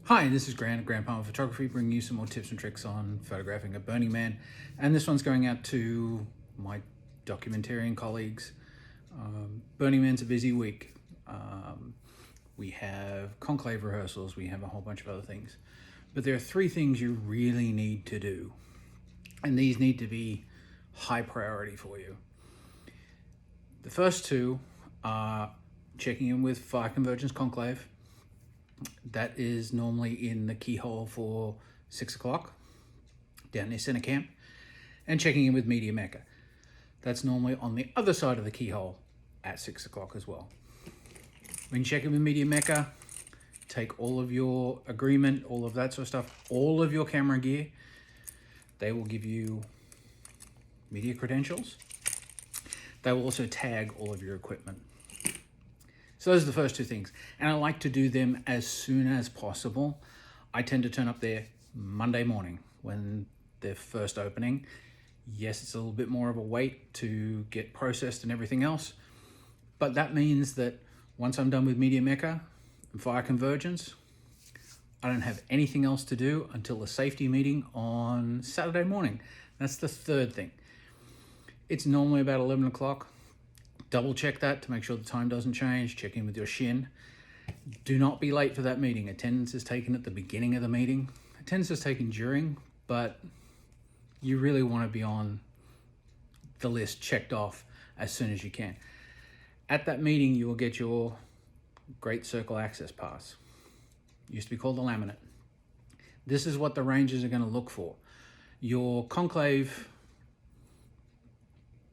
Hi, this is Grant at Grant Palmer Photography, bringing you some more tips and tricks on photographing a Burning Man. And this one's going out to my documentarian colleagues. Burning Man's a busy week. We have conclave rehearsals, we have a whole bunch of other things. But there are three things you really need to do. And these need to be high priority for you. The first two are checking in with fire convergence conclave. That is normally in the keyhole for 6 o'clock down near center camp, and checking in with Media Mecca. That's normally on the other side of the keyhole at 6 o'clock as well. When you check in with Media Mecca, take all of your agreement, all of that sort of stuff, all of your camera gear. They will give you media credentials. They will also tag all of your equipment. So those are the first two things. And I like to do them as soon as possible. I tend to turn up there Monday morning when they're first opening. Yes, it's a little bit more of a wait to get processed and everything else. But that means that once I'm done with Media Mecca and Fire Convergence, I don't have anything else to do until the safety meeting on Saturday morning. That's the third thing. It's normally about 11 o'clock. Double check that to make sure the time doesn't change. Check in with your shin. Do not be late for that meeting. Attendance is taken at the beginning of the meeting. Attendance is taken during, but you really want to be on the list checked off as soon as you can. At that meeting, you will get your Great Circle Access Pass. Used to be called the laminate. This is what the rangers are going to look for. Your conclave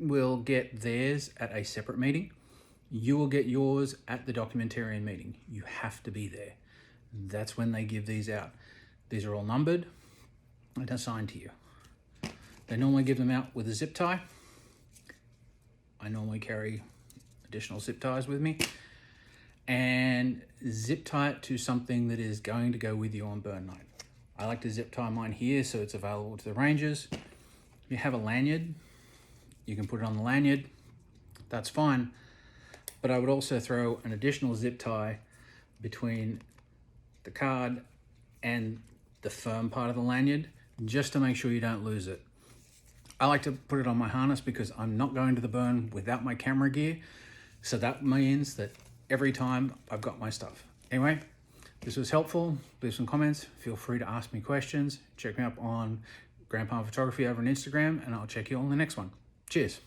will get theirs at a separate meeting. You will get yours at the documentarian meeting. You have to be there. That's when they give these out. These are all numbered and assigned to you. They normally give them out with a zip tie. I normally carry additional zip ties with me. And zip tie it to something that is going to go with you on burn night. I like to zip tie mine here so it's available to the rangers. If you have a lanyard, you can put it on the lanyard, that's fine. But I would also throw an additional zip tie between the card and the firm part of the lanyard, just to make sure you don't lose it. I like to put it on my harness because I'm not going to the burn without my camera gear. So that means that every time I've got my stuff. Anyway, this was helpful. Leave some comments. Feel free to ask me questions. Check me up on Grant Palmer Photography over on Instagram, and I'll check you on the next one. Cheers.